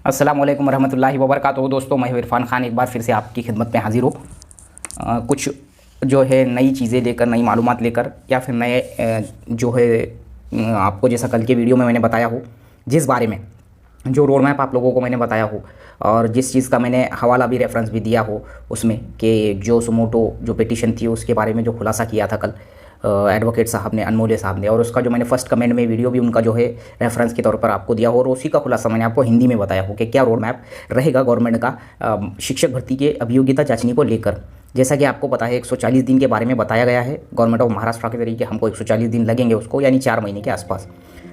अस्सलाम वालेकुम रहमतुल्लाहि व बरकातुहू। दोस्तों, मैं हूं इरफान खान, एक बार फिर से आपकी खिदमत में हाजिर हूँ। कुछ जो है नई चीज़ें लेकर, नई मालूमात लेकर, या फिर नए जो है आपको जैसा कल के वीडियो में मैंने बताया हो, जिस बारे में जो रोड मैप आप लोगों को मैंने बताया हो, और जिस चीज़ का मैंने हवाला भी रेफरेंस भी दिया हो उसमें, कि जो सुमोटो जो पिटीशन थी उसके बारे में जो खुलासा किया था कल एडवोकेट साहब ने, अनमोले साहब ने, और उसका जो मैंने फर्स्ट कमेंट में वीडियो भी उनका जो है रेफरेंस के तौर पर आपको दिया हो, और उसी का खुलासा मैंने आपको हिंदी में बताया हो कि क्या रोड मैप रहेगा गवर्नमेंट का शिक्षक भर्ती के अभियोग्यता जांचने को लेकर। जैसा कि आपको पता है 140 दिन के बारे में बताया गया है गवर्नमेंट ऑफ महाराष्ट्र के तरीके, हमको 140 दिन लगेंगे उसको, यानी 4 महीने के आसपास।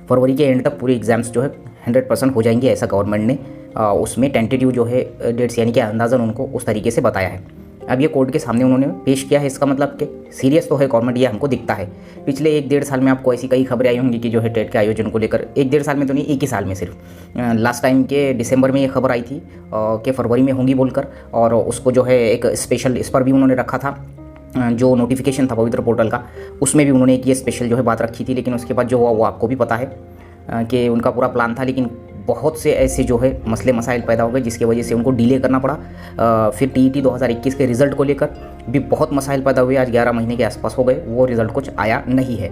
फरवरी के एंड तक पूरे एग्जाम्स जो है 100% हो जाएंगे, ऐसा गवर्नमेंट ने उसमें टेंटेटिव जो है डेट्स यानी कि अंदाज़न उनको उस तरीके से बताया है। अब ये कोर्ट के सामने उन्होंने पेश किया है। इसका मतलब कि सीरियस तो है गवर्नमेंट, ये हमको दिखता है। पिछले 1-1.5 साल में आपको ऐसी कई खबरें आई होंगी कि जो है टेट के आयोजन को लेकर, 1-1.5 साल में तो नहीं, एक ही साल में सिर्फ लास्ट टाइम के दिसंबर में ये खबर आई थी कि फरवरी में होंगी बोलकर, और उसको जो है एक स्पेशल इस पर भी उन्होंने रखा था, जो नोटिफिकेशन था पवित्र पोर्टल का, उसमें भी उन्होंने एक ये स्पेशल जो है बात रखी थी। लेकिन उसके बाद जो हुआ वो आपको भी पता है कि उनका पूरा प्लान था, लेकिन बहुत से ऐसे जो है मसले मसाइल पैदा हो गए जिसकी वजह से उनको डिले करना पड़ा। फिर टीईटी 2021 के रिज़ल्ट को लेकर भी बहुत मसाइल पैदा हुए। आज 11 महीने के आसपास हो गए, वो रिज़ल्ट कुछ आया नहीं है।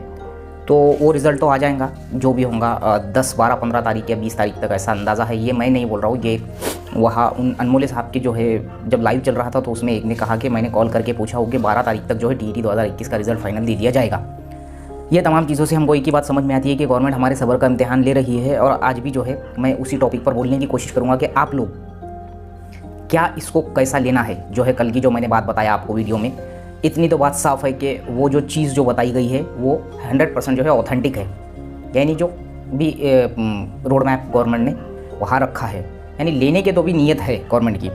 तो वो रिज़ल्ट तो आ जाएगा जो भी होगा 10, 12, 15 तारीख या 20 तारीख तक, ऐसा अंदाज़ा है। ये मैं नहीं बोल रहा हूँ, ये वहाँ उन अनमोले साहब के जो है जब लाइव चल रहा था तो उसमें एक ने कहा कि मैंने कॉल करके पूछा हो कि 12 तारीख तक जो है टीईटी 2021 का रिज़ल्ट फाइनल दे दिया जाएगा। ये तमाम चीज़ों से हमको एक ही बात समझ में आती है कि गवर्नमेंट हमारे सब्र का इम्तिहान ले रही है। और आज भी जो है मैं उसी टॉपिक पर बोलने की कोशिश करूँगा कि आप लोग क्या इसको कैसा लेना है। जो है कल की जो मैंने बात बताया आपको वीडियो में, इतनी तो बात साफ़ है कि वो जो चीज़ जो बताई गई है वो 100% जो है ऑथेंटिक है। यानी जो भी रोड मैप गवर्नमेंट ने वहाँ रखा है, यानी लेने के तो भी नीयत है गवर्नमेंट की।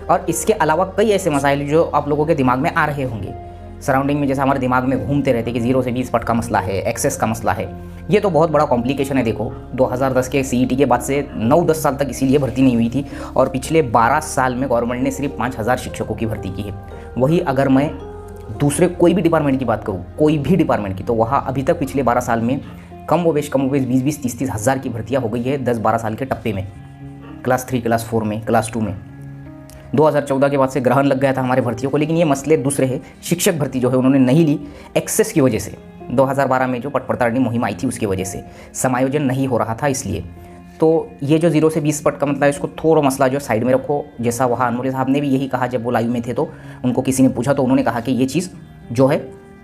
और इसके अलावा कई ऐसे मसाइल जो आप लोगों के दिमाग में आ रहे होंगे सराउंडिंग में, जैसे हमारे दिमाग में घूमते रहते कि 0 से 20 पट का मसला है, एक्सेस का मसला है। ये तो बहुत बड़ा कॉम्प्लिकेशन है। देखो 2010 के सीईटी के बाद से 9-10 साल तक इसीलिए भर्ती नहीं हुई थी, और पिछले 12 साल में गवर्नमेंट ने सिर्फ 5000 शिक्षकों की भर्ती की है। वही अगर मैं दूसरे कोई भी डिपार्टमेंट की बात करूँ, कोई भी डिपार्टमेंट की, तो वहाँ अभी तक पिछले 12 साल में कम व बेश 20-20, 30-30 हज़ार की भर्तियाँ हो गई है 10-12 साल के टप्पे में, क्लास 3, क्लास 4 में, क्लास 2 में। 2014 के बाद से ग्रहण लग गया था हमारे भर्तियों को, लेकिन ये मसले दूसरे हैं। शिक्षक भर्ती जो है उन्होंने नहीं ली एक्सेस की वजह से। 2012 में जो पटपड़ताड़नी मुहिम आई थी उसकी वजह से समायोजन नहीं हो रहा था, इसलिए। तो ये जो 0 से 20 पट का मतलब है, इसको थोड़ा मसला जो साइड में रखो। जैसा वहाँ अनमोले साहब ने भी यही कहा जब वो लाइव में थे, तो उनको किसी ने पूछा तो उन्होंने कहा कि ये चीज़ जो है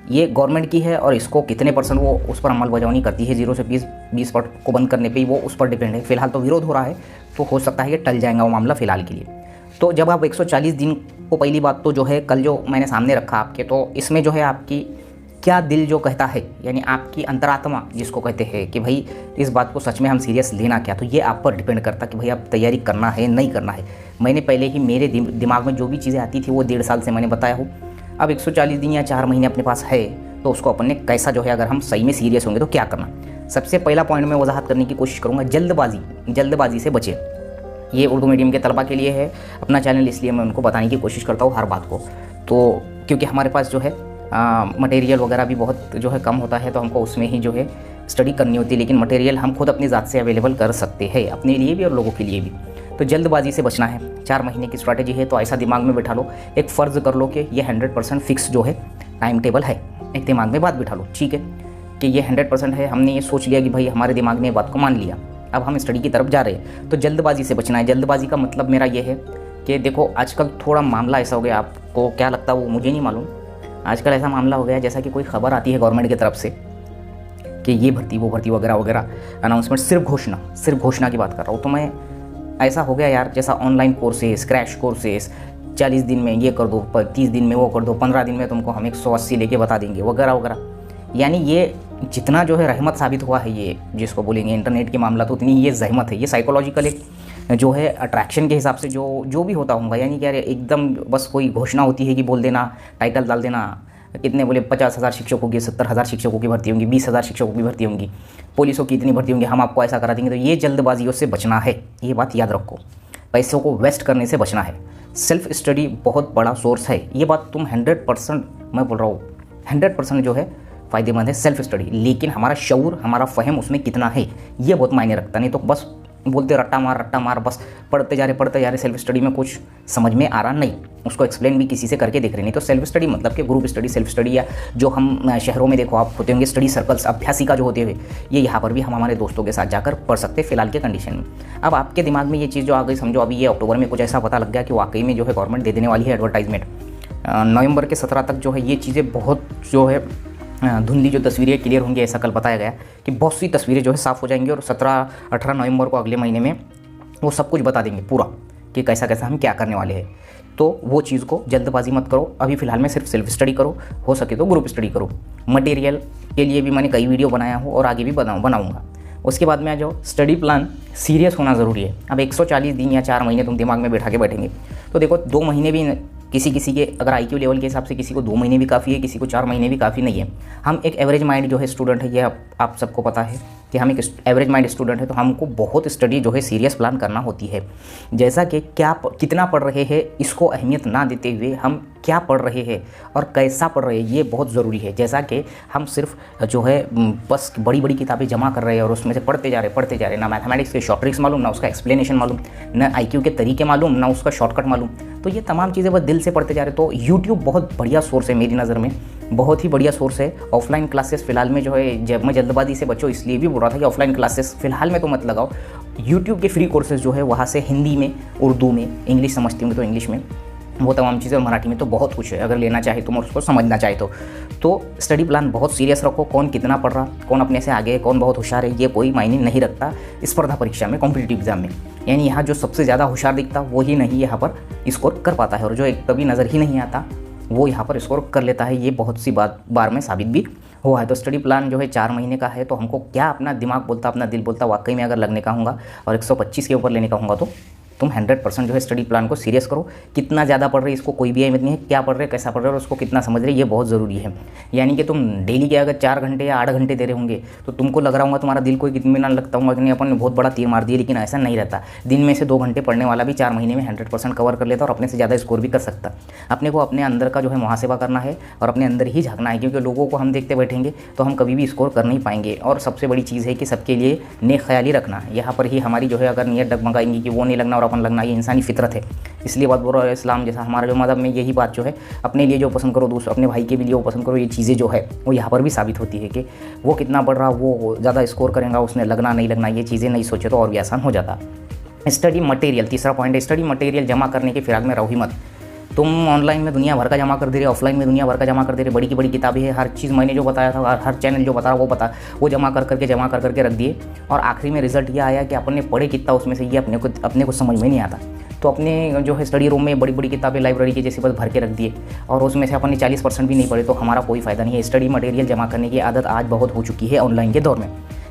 ये गवर्नमेंट की है, और इसको कितने % वो उस पर अमल बजावनी करती है 0 से 20 पट को बंद करने पर ही वो उस पर डिपेंड है। फिलहाल तो विरोध हो रहा है, तो हो सकता है कि टल जाएगा वो मामला फिलहाल के लिए। तो जब आप 140 दिन को, पहली बात तो जो है कल जो मैंने सामने रखा आपके, तो इसमें जो है आपकी क्या दिल जो कहता है, यानी आपकी अंतरात्मा जिसको कहते हैं कि भाई इस बात को सच में हम सीरियस लेना क्या, तो ये आप पर डिपेंड करता कि भाई आप तैयारी करना है नहीं करना है। मैंने पहले ही मेरे दिमाग में जो भी चीज़ें आती थी वो 1.5 साल से मैंने बताया हो। अब 140 दिन या 4 महीने अपने पास है, तो उसको अपन ने कैसा जो है, अगर हम सही में सीरियस होंगे तो क्या करना। सबसे पहला पॉइंट मैं वजाहत करने की कोशिश करूँगा, जल्दबाजी से बचे। ये उर्दू मीडियम के तलबा के लिए है अपना चैनल, इसलिए मैं उनको बताने की कोशिश करता हूँ हर बात को। तो क्योंकि हमारे पास जो है मटेरियल वगैरह भी बहुत जो है कम होता है, तो हमको उसमें ही जो है स्टडी करनी होती है। लेकिन मटेरियल हम खुद अपनी ज़ात से अवेलेबल कर सकते हैं, अपने लिए भी और लोगों के लिए भी। तो जल्दबाजी से बचना है। 4 महीने की स्ट्रैटेजी है, तो ऐसा दिमाग में बिठा लो, एक फ़र्ज़ कर लो कि ये 100% फिक्स जो है टाइम टेबल है। एक दिमाग में बात बिठा लो, ठीक है, कि ये 100% है। हमने ये सोच लिया कि भाई हमारे दिमाग ने बात को मान लिया, अब हम स्टडी की तरफ जा रहे हैं। तो जल्दबाजी से बचना है। जल्दबाजी का मतलब मेरा ये है कि देखो आजकल थोड़ा मामला ऐसा हो गया, आपको क्या लगता है वो मुझे नहीं मालूम। आजकल ऐसा मामला हो गया जैसा कि कोई खबर आती है गवर्नमेंट की तरफ से कि ये भर्ती वो भर्ती वगैरह वगैरह, अनाउंसमेंट, सिर्फ घोषणा की बात कर रहा हूँ। तो मैं ऐसा हो गया यार, जैसा ऑनलाइन कोर्सेज, क्रैश कोर्सेज, 40 दिन में ये कर दो, 30 दिन में वो कर दो, 15 दिन में तुमको हम 180 लेके बता देंगे वगैरह वगैरह। यानी ये जितना जो है रहमत साबित हुआ है, ये जिसको बोलेंगे इंटरनेट के मामला, तो उतनी ये जहमत है। ये साइकोलॉजिकल एक जो है अट्रैक्शन के हिसाब से जो भी होता होगा, यानी कि एकदम बस कोई घोषणा होती है कि बोल देना, टाइटल डाल देना, कितने बोले 50,000 शिक्षकों की, 70,000 शिक्षकों की भर्ती होंगी, 20,000 शिक्षकों की भर्ती होंगी, पुलिसों की इतनी भर्ती होंगी, हम आपको ऐसा करा देंगे। तो ये जल्दबाजियों से बचना है, ये बात याद रखो। पैसों को वेस्ट करने से बचना है। सेल्फ स्टडी बहुत बड़ा सोर्स है, ये बात तुम 100% मैं बोल रहा हूँ, 100% जो है फ़ायदेमंद है सेल्फ स्टडी। लेकिन हमारा शऊर, हमारा फ़हम उसमें कितना है, ये बहुत मायने रखता। नहीं तो बस बोलते रट्टा मार बस पढ़ते जा रहे, सेल्फ स्टडी में कुछ समझ में आ रहा नहीं, उसको एक्सप्लेन भी किसी से करके देख रहे नहीं। तो सेल्फ स्टडी मतलब कि ग्रुप स्टडी, सेल्फ स्टडी, या जो हम शहरों में देखो आप होते होंगे स्टडी सर्कल्स, अभ्यासिका जो होते हुए, ये यहाँ पर भी हम हमारे दोस्तों के साथ जाकर पढ़ सकते हैं फिलहाल के कंडीशन में। अब आपके दिमाग में ये चीज़ जो आ गई, समझो अभी ये अक्टूबर में कुछ ऐसा पता लग गया कि वाकई में जो है गवर्नमेंट दे देने वाली है एडवर्टाइजमेंट, नवंबर के 17 तक जो है ये चीज़ें बहुत जो है धुंधली जो तस्वीरें क्लियर होंगी, ऐसा कल बताया गया कि बहुत सी तस्वीरें जो है साफ़ हो जाएंगी और 17-18 नवंबर को अगले महीने में वो सब कुछ बता देंगे पूरा कि कैसा कैसा हम क्या करने वाले हैं। तो वो चीज़ को जल्दबाजी मत करो, अभी फ़िलहाल में सिर्फ सेल्फ स्टडी करो, हो सके तो ग्रुप स्टडी करो। मटेरियल के लिए भी मैंने कई वीडियो बनाया हूँ और आगे भी बनाऊँगा। उसके बाद में आ जाओ, स्टडी प्लान सीरियस होना ज़रूरी है। अब 140 दिन या 4 महीने तुम दिमाग में बैठा के बैठेंगे तो देखो 2 महीने भी किसी के अगर IQ लेवल के हिसाब से किसी को 2 महीने भी काफ़ी है, किसी को 4 महीने भी काफ़ी नहीं है। हम एक एवरेज माइंड जो है स्टूडेंट है, ये आप सबको पता है कि हम एक एवरेज माइंड स्टूडेंट है, तो हमको बहुत स्टडी जो है सीरियस प्लान करना होती है। जैसा कि कितना पढ़ रहे हैं इसको अहमियत ना देते हुए हम क्या पढ़ रहे हैं और कैसा पढ़ रहे हैं ये बहुत ज़रूरी है। जैसा कि हम सिर्फ जो है बस बड़ी बड़ी किताबें जमा कर रहे हैं और उसमें से पढ़ते जा रहे, ना मैथमेटिक्स के शॉर्ट ट्रिक्स मालूम, ना उसका एक्सप्लेनेशन मालूम, ना IQ के तरीके मालूम, ना उसका शॉर्टकट मालूम, तो ये तमाम चीज़ें बस दिल से पढ़ते जा रहे। तो यूट्यूब बहुत बढ़िया सोर्स है, मेरी नज़र में बहुत ही बढ़िया सोर्स है। ऑफलाइन क्लासेस फिलहाल में जो है, जब मैं जल्दबाजी से बच्चों इसलिए भी बोल रहा था कि ऑफलाइन क्लासेस फिलहाल में तो मत लगाओ। यूट्यूब के फ्री कोर्सेज जो है वहाँ से हिंदी में, उर्दू में, इंग्लिश समझते होंगे तो इंग्लिश में, वो तमाम चीज़ें, और मराठी में तो बहुत कुछ है अगर लेना चाहे तुम और उसको समझना चाहे तो स्टडी प्लान बहुत सीरियस रखो। कौन कितना पढ़ रहा, कौन अपने से आगे है, कौन बहुत होशियार है, ये कोई मायने नहीं रखता स्पर्धा परीक्षा में, कॉम्पिटिटिव एग्जाम में। यानी यहाँ जो सबसे ज़्यादा होशियार दिखता वही नहीं यहाँ पर स्कोर कर पाता है, और जो एक कभी नज़र ही नहीं आता वो यहाँ पर स्कोर कर लेता है। ये बहुत सी बार में साबित भी हुआ है। तो स्टडी प्लान जो है 4 महीने का है, तो हमको क्या अपना दिमाग बोलता, अपना दिल बोलता, वाकई में अगर लगने का होगा और 125 के ऊपर लेने का होगा तो तुम 100% जो है स्टडी प्लान को सीरियस करो। कितना ज़्यादा पढ़ रहे इसको कोई भी अहमियत नहीं है, क्या पढ़ रहे, कैसा पढ़ रहे और उसको कितना समझ रहे, ये बहुत ज़रूरी है। यानी कि तुम डेली के अगर 4 घंटे या 8 घंटे दे रहे होंगे तो तुमको लग रहा होगा, तुम्हारा दिल कोई इत्मीनान लगता होगा कि नहीं अपन ने बहुत बड़ा तीर मार दिया, लेकिन ऐसा नहीं रहता। दिन में से 2 घंटे पढ़ने वाला भी 4 महीने में 100% कवर कर लेता और अपने से ज़्यादा स्कोर भी कर सकता। अपने को अपने अंदर का जो है मुहासेबा करना है और अपने अंदर ही झांकना है, क्योंकि लोगों को हम देखते बैठेंगे तो हम कभी भी स्कोर कर नहीं पाएंगे। और सबसे बड़ी चीज़ है कि सबके लिए नेक ख्याली रखना, यहाँ पर ही हमारी जो है अगर नीयत डगमगाएंगी कि वो नहीं लगना और अपन लगना, ये इंसानी फितरत है। इसलिए बात बोल रहा है, इस्लाम जैसा हमारा जो मज़हब में यही बात जो है, अपने लिए जो पसंद करो दूसरे अपने भाई के भी लिए वो पसंद करो, ये चीज़ें जो है वो यहाँ पर भी साबित होती है कि वो कितना पढ़ रहा, वो ज़्यादा स्कोर करेगा, उसने लगना नहीं लगना, ये चीज़ें नहीं सोचे तो और भी आसान हो जाता। स्टडी मटेरियल, तीसरा पॉइंट है, स्टडी मटेरियल जमा करने के फिराक में रहो ही मत। तुम ऑनलाइन में दुनिया भर का जमा कर दे रहे, ऑफलाइन में दुनिया भर का जमा कर दे रहे, बड़ी की बड़ी किताबें है, हर चीज़ मैंने जो बताया था, हर चैनल जो बता रहा वो जमा करके रख दिए, और आखिरी में रिजल्ट ये आया कि अपने पढ़े कितना उसमें से ये अपने को समझ में नहीं आता। तो अपने जो है स्टडी रूम में बड़ी बड़ी किताबें लाइब्रेरी की जैसे बस भर के रख दिए और उसमें से अपने 40% भी नहीं पढ़े, तो हमारा कोई फ़ायदा नहीं है। स्टडी मटेरियल जमा करने की आदत आज बहुत हो चुकी है ऑनलाइन के दौर में,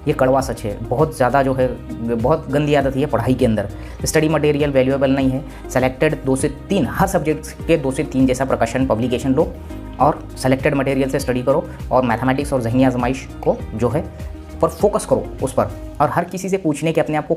ये कड़वा सच है, बहुत ज़्यादा जो है बहुत गंदी आदत है पढ़ाई के अंदर। स्टडी मटेरियल वैल्यूएबल नहीं है। सेलेक्टेड 2 से 3 हर सब्जेक्ट के 2 से 3 जैसा प्रकाशन पब्लिकेशन लो और सेलेक्टेड मटेरियल से स्टडी करो, और मैथमेटिक्स और ज़हनी आजमाइश को जो है पर फोकस करो उस पर। और हर किसी से पूछने के अपने आप को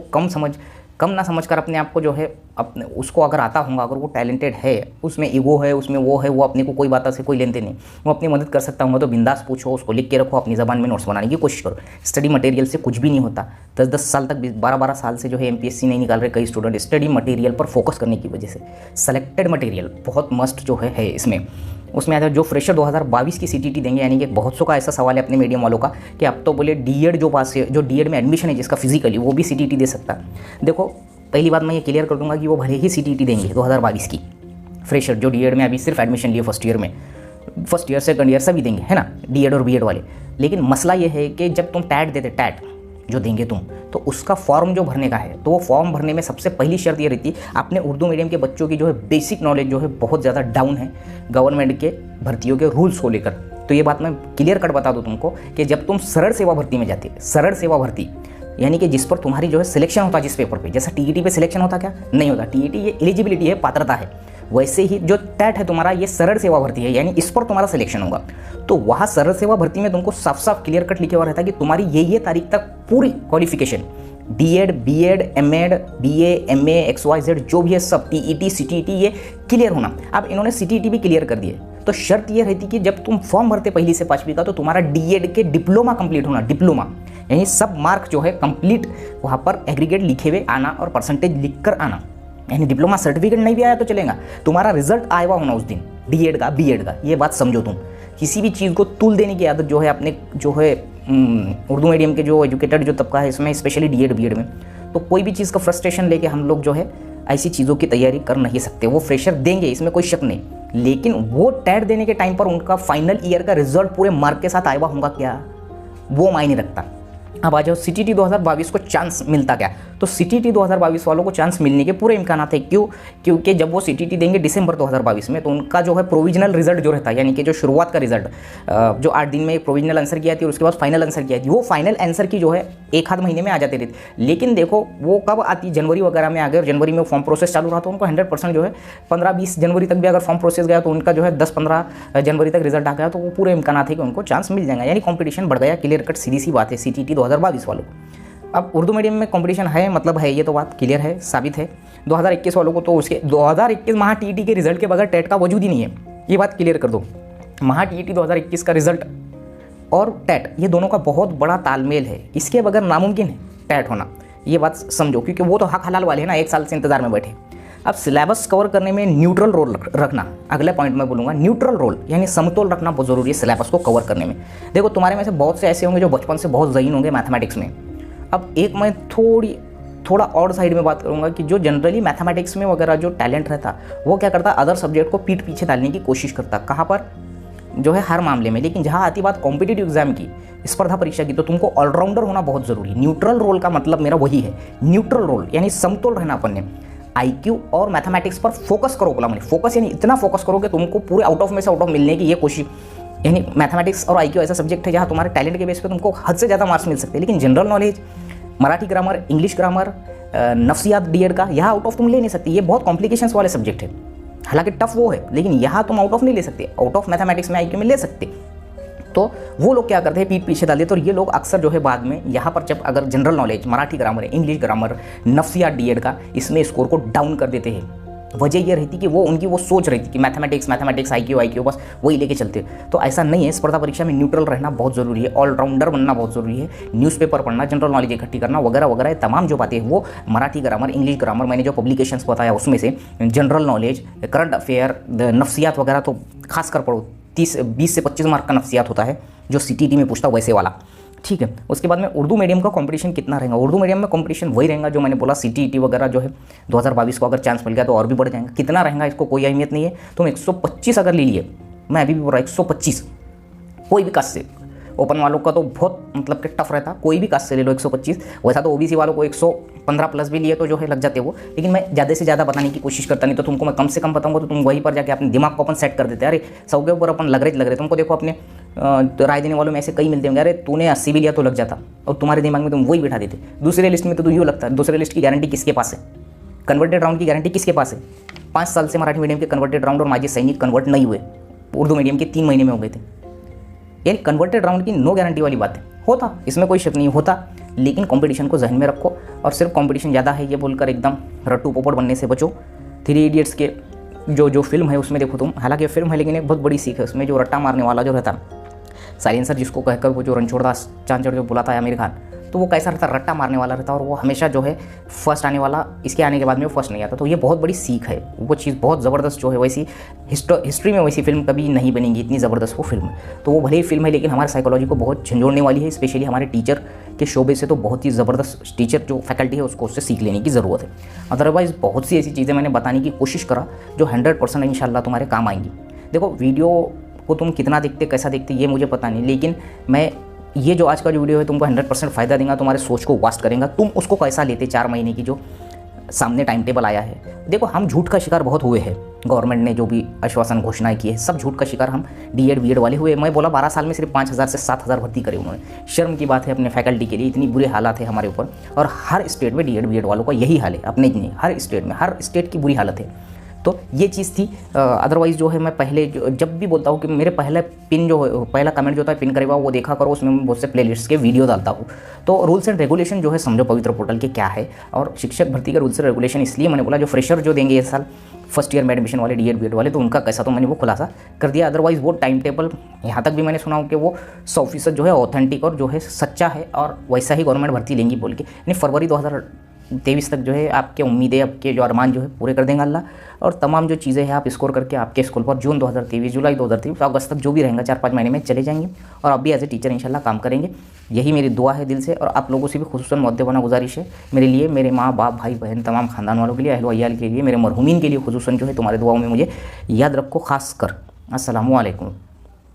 कम ना समझकर अपने आप को जो है अपने उसको अगर आता होगा, अगर वो टैलेंटेड है, उसमें ईगो है, उसमें वो है, वो अपने को कोई बात से कोई लेनते नहीं, वो अपनी मदद कर सकता होगा तो बिंदास पूछो, उसको लिख के रखो, अपनी ज़बान में नोट्स बनाने की कोशिश करो। स्टडी मटेरियल से कुछ भी नहीं होता। 10-10 साल तक 12-12 साल से जो है MPSC नहीं निकाल रहे कई स्टूडेंट स्टडी मटेरियल पर फोकस करने की वजह से। सेलेक्टेड मटेरियल बहुत मस्ट जो है इसमें। उसमें आता है जो फ्रेशर 2022 की CTT देंगे, यानी कि बहुत सौ का ऐसा सवाल है अपने मीडियम वालों का कि अब तो बोले D.Ed जो पास है, जो D.Ed में एडमिशन है जिसका फिजिकली, वो भी CTT दे सकता है। देखो पहली बात मैं ये क्लियर कर दूंगा कि वो भले ही CTT देंगे 2022 की, फ्रेशर जो D.Ed में अभी सिर्फ एडमिशन लिए फर्स्ट ईयर सेकंड ईयर सभी देंगे, है ना, D.Ed और B.Ed वाले। लेकिन मसला ये है कि जब तुम टैट देते, टैट जो देंगे तुम, तो उसका फॉर्म जो भरने का है, तो वो फॉर्म भरने में सबसे पहली शर्त ये रहती है अपने उर्दू मीडियम के बच्चों की जो है बेसिक नॉलेज जो है बहुत ज़्यादा डाउन है गवर्नमेंट के भर्तियों के रूल्स को लेकर। तो ये बात मैं क्लियर कट बता दूँ तुमको कि जब तुम सरल सेवा भर्ती में जाते, सरल सेवा भर्ती यानी कि जिस पर तुम्हारी जो है सिलेक्शन होता है, जिस पेपर पे, जैसा TET पे सिलेक्शन होता क्या नहीं होता, TET ये एलिजिबिलिटी है, पात्रता है, वैसे ही जो टैट है तुम्हारा ये सरल सेवा भर्ती है, यानी इस पर तुम्हारा सिलेक्शन होगा। तो वहाँ सरल सेवा भर्ती में तुमको साफ साफ क्लियर कट लिखे हुआ रहता है कि तुम्हारी ये तारीख तक पूरी qualification D.Ed, B.Ed, M.Ed, B.A, M.A, XYZ जो भी है सब, TET, CTET ये क्लियर होना। अब इन्होंने CTET भी क्लियर कर दिए, तो शर्त ये रहती कि जब तुम फॉर्म भरते पहली से 5वीं का, तो तुम्हारा D.Ed के डिप्लोमा कंप्लीट होना, डिप्लोमा यानी सब मार्क जो है कंप्लीट वहाँ पर एग्रीगेट लिखे हुए आना और परसेंटेज लिख कर आना। यानी डिप्लोमा सर्टिफिकेट नहीं भी आया तो चलेगा, तुम्हारा रिजल्ट आया हुआ होना उस दिन, डीएड का बीएड का। ये बात समझो तुम। किसी भी चीज़ को तुल देने की आदत जो है अपने जो है उर्दू मीडियम के जो एजुकेटेड जो तबका है इसमें, स्पेशली डीएड बीएड में, तो कोई भी चीज़ का फ्रस्ट्रेशन लेके हम लोग जो है ऐसी चीज़ों की तैयारी कर नहीं सकते। वो फ्रेशर देंगे, इसमें कोई शक नहीं, लेकिन वो टेट देने के टाइम पर उनका फाइनल ईयर का रिजल्ट पूरे मार्क के साथ आया हुआ होगा क्या, वो मायने रखता। अब आ जाओ सीटीटी 2022 को चांस मिलता क्या, तो सीटीटी 2022 वालों को चांस मिलने के पूरे इम्कान थे। क्यों? क्योंकि जब वो सीटीटी देंगे दिसंबर 2022 में, तो उनका जो है प्रोविजनल रिजल्ट जो रहता है, यानी कि जो शुरुआत का रिजल्ट जो 8 दिन में एक प्रोविजनल आंसर किया थी और उसके बाद फाइनल आंसर किया थी, वो फाइनल आंसर की जो है 1 आध महीने में आ जाते थे। लेकिन देखो वो कब आती, जनवरी वगैरह में आ गए, और जनवरी में फॉर्म प्रोसेस चालू रहा, तो उनको 100% जो है 15-20 जनवरी तक भी अगर फॉर्म प्रोसेस गया तो उनका जो है 10-15 जनवरी तक रिजल्ट आ गया, तो वो पूरे इम्कान थे कि उनको चांस मिल जाएगा। यानी कॉम्पिटिशन बढ़ गया, क्लियर कट सीधी सी बात है सीटीटी 2022 वालों। अब उर्दू मीडियम में कंपटीशन है, मतलब है, ये तो बात क्लियर है, साबित है। 2021 वालों को तो उसके 2021 महा टीईटी के रिजल्ट के बगैर टेट का वजूद ही नहीं है, ये बात क्लियर कर दो। महा टीईटी 2021 का रिजल्ट और टेट, ये दोनों का बहुत बड़ा तालमेल है, इसके बगैर नामुमकिन है टेट होना, ये बात समझो, क्योंकि वो तो हक हलाल वाले हैं ना, 1 साल से इंतजार में बैठे। अब सिलेबस कवर करने में न्यूट्रल रोल रखना, अगले पॉइंट में बोलूँगा, न्यूट्रल रोल यानी समतोल रखना बहुत ज़रूरी है सिलेबस को कवर करने में। देखो तुम्हारे में से बहुत से ऐसे होंगे जो बचपन से बहुत ज़हीन होंगे मैथमेटिक्स में। अब एक मैं थोड़ा और साइड में बात करूंगा कि जो जनरली मैथमेटिक्स में वगैरह जो टैलेंट रहता, वो क्या करता, अदर सब्जेक्ट को पीठ पीछे डालने की कोशिश करता, कहाँ पर, जो है हर मामले में। लेकिन जहाँ आती बात कॉम्पिटिटिव एग्जाम की, स्पर्धा परीक्षा की, तो तुमको ऑलराउंडर होना बहुत ज़रूरी है। न्यूट्रल रोल का मतलब मेरा वही है, न्यूट्रल रोल यानी समतोल रहना अपन ने। आईक्यू और मैथमेटिक्स पर फोकस करो, बोला मैंने, फोकस यानी इतना फोकस करो कि तुमको पूरे आउट ऑफ में से आउट ऑफ मिलने की ये कोशिश। यानी मैथमेटिक्स और आईक्यू ऐसा सब्जेक्ट है जहाँ तुम्हारे टैलेंट के बेस पे तुमको हद से ज़्यादा मार्क्स मिल सकते हैं, लेकिन general knowledge, Marathi grammar, English grammar, नफ्सियात डीएड का, यहाँ आउट ऑफ तुम ले नहीं सकती। ये बहुत कॉम्प्लिकेशंस वाले सब्जेक्ट है, हालांकि टफ वो है, लेकिन यहाँ तुम आउट ऑफ नहीं ले सकते। आउट ऑफ मैथमेटिक्स में आईक्यू में ले सकते। तो वो लोग क्या करते हैं, पीठ पीछे डाल देते। और ये लोग अक्सर जो है बाद में यहाँ पर जब अगर general knowledge, Marathi grammar, English grammar, नफ्सियात डीएड का, इसमें स्कोर को डाउन कर देते हैं। वजह ये रहती कि वो उनकी वो सोच रही थी कि मैथमेटिक्स आईक्यू बस वही लेके चलते। तो ऐसा नहीं है, स्पर्धा परीक्षा में न्यूट्रल रहना बहुत ज़रूरी है, ऑलराउंडर बनना बहुत ज़रूरी है, न्यूज़पेपर पढ़ना, जनरल नॉलेज इकट्ठी करना वगैरह वगैरह, तमाम जो बातें वो मराठी ग्रामर, इंग्लिश ग्रामर, मैंने जो पब्लिकेशंस बताया उसमें से जनरल नॉलेज, करंट अफेयर, नफ्सियात वगैरह तो खास कर पढ़ो। 20 से 25 मार्क का नफ्सियात होता है जो सीटीटी में पूछता वैसे वाला, ठीक है। उसके बाद में उर्दू मीडियम का कंपटीशन कितना रहेगा, उर्दू मीडियम में कंपटीशन वही रहेगा जो मैंने बोला, सीटीईटी वगैरह जो है 2022 को अगर चांस मिल गया तो और भी बढ़ जाएगा। कितना रहेगा इसको कोई अहमियत नहीं है। तुम 125 अगर ले लिए, मैं अभी भी बोल रहा 125, कोई भी कास्ट से, ओपन वालों का तो बहुत मतलब कि टफ रहता, कोई भी कास्ट से ले लो 125। वैसा तो ओबीसी वालों को 115 प्लस भी लिए तो जो है लग जाते वो, लेकिन मैं ज़्यादा से ज़्यादा बताने की कोशिश करता, नहीं तो तुमको मैं कम से कम बताऊंगा तो तुम वहीं पर जाके अपने दिमाग को अपन सेट कर देते। अरे 100 के ऊपर अपन लग रहे तुमको। देखो अपने राय देने वालों में ऐसे कई मिलते होंगे, अरे तूने 80 भी लिया तो लग जाता, और तुम्हारे दिमाग में तुम वही बिठा देते। दूसरे लिस्ट में तो यूँ लगता है, दूसरे लिस्ट की गारंटी किसके पास है, कन्वर्टेड राउंड की गारंटी किसके पास है। 5 साल से मराठी मीडियम के कन्वर्टेड राउंड और माजी सैनिक कन्वर्ट नहीं हुए, उर्दू मीडियम के 3 महीने में हो गए थे। यानी कन्वर्टेड राउंड की नो गारंटी वाली बात है, होता, इसमें कोई शक नहीं होता, लेकिन कंपटीशन को जहन में रखो। और सिर्फ कंपटीशन ज़्यादा है ये बोलकर एकदम रट्टू पोपट बनने से बचो। 3 इडियट्स के जो फिल्म है उसमें देखो तुम, हालांकि फिल्म है लेकिन एक बहुत बड़ी सीख है उसमें, जो रट्टा मारने वाला जो रहता, साइलेंसर जिसको कहकर वो जो रणछोड़दास चांचड़ जो बुलाता है आमिर खान, तो वो कैसा रहता, रट्टा मारने वाला रहता, और वो हमेशा जो है फर्स्ट आने वाला, इसके आने के बाद में वो फर्स्ट नहीं आता। तो ये बहुत बड़ी सीख है, वो चीज़ बहुत ज़बरदस्त जो है, वैसी हिस्ट्री में वैसी फिल्म कभी नहीं बनेगी, इतनी ज़बरदस्त वो फिल्म। तो वो भले ही फिल्म है लेकिन हमारे साइकोलॉजी को बहुत झंझोड़ने वाली है, स्पेशली हमारे टीचर के शोबे से तो बहुत ही ज़बरदस्त टीचर जो फैकल्टी है उसको उससे सीख लेने की ज़रूरत है। अदरवाइज़ बहुत सी ऐसी चीज़ें मैंने बताने की कोशिश करा जो 100% इंशाल्लाह तुम्हारे काम आएंगी। देखो वीडियो को तुम कितना देखते, कैसा देखते, ये मुझे पता नहीं, लेकिन मैं ये जो आज का जो वीडियो है तुमको 100% फ़ायदा देगा, तुम्हारे सोच को वास्ट करेगा। तुम उसको कैसा लेते 4 महीने की जो सामने टाइम टेबल आया है। देखो हम झूठ का शिकार बहुत हुए हैं, गवर्नमेंट ने जो भी आश्वासन घोषणाएं की है सब झूठ का शिकार हम डीएड बीएड वाले हुए। मैं बोला 12 साल में सिर्फ 5000 से 7000 भर्ती करे उन्होंने। शर्म की बात है अपने फैकल्टी के लिए, इतनी बुरे हालात है हमारे ऊपर। और हर स्टेट में डीएड बीएड वालों का यही हाल है, अपने नहीं, हर स्टेट में, हर स्टेट की बुरी हालत है। तो ये चीज़ थी। अदरवाइज़ जो है मैं पहले जब भी बोलता हूँ कि मेरे पहला कमेंट जो होता है पिन करे हुआ वो देखा करो, उसमें मैं बहुत से प्लेलिस्ट के वीडियो डालता हूँ। तो रूल्स एंड रेगुलेशन जो है समझो पवित्र पोर्टल के क्या है, और शिक्षक भर्ती के रूल्स एंड रेगुलेशन इसलिए मैंने बोला जो फ्रेशर जो देंगे इस साल फर्स्ट ईयर में एडमिशन वाले, डीएड बीएड वाले, तो उनका कैसा, तो मैंने वो खुलासा कर दिया। अदरवाइज़ वो टाइम टेबल यहाँ तक भी मैंने सुना हो कि वो 100% जो है ऑथेंटिक और जो है सच्चा है और वैसा ही गवर्नमेंट भर्ती लेंगी बोल के, यानी फरवरी 2023 तक जो है आपके उम्मीदें, आपके जो अरमान जो है पूरे कर देंगे अल्लाह। और तमाम जो चीज़ें हैं आप स्कोर करके आपके स्कूल पर जून 2023, जुलाई 2023, अगस्त तक जो भी रहेगा 4-5 महीने में चले जाएंगे और अब भी एज ए टीचर इंशाल्लाह काम करेंगे। यही मेरी दुआ है दिल से। और आप लोगों से भी खुसूसन मुअद्दबाना गुजारिश है मेरे लिए, मेरे माँ बाप भाई बहन तमाम खानदान वालों के लिए, अहल वयाल के लिए, मेरे मरहूमीन के लिए खुसूसन जो है तुम्हारे दुआओं में मुझे याद रखो खास कर। अस्सलामु अलैकुम।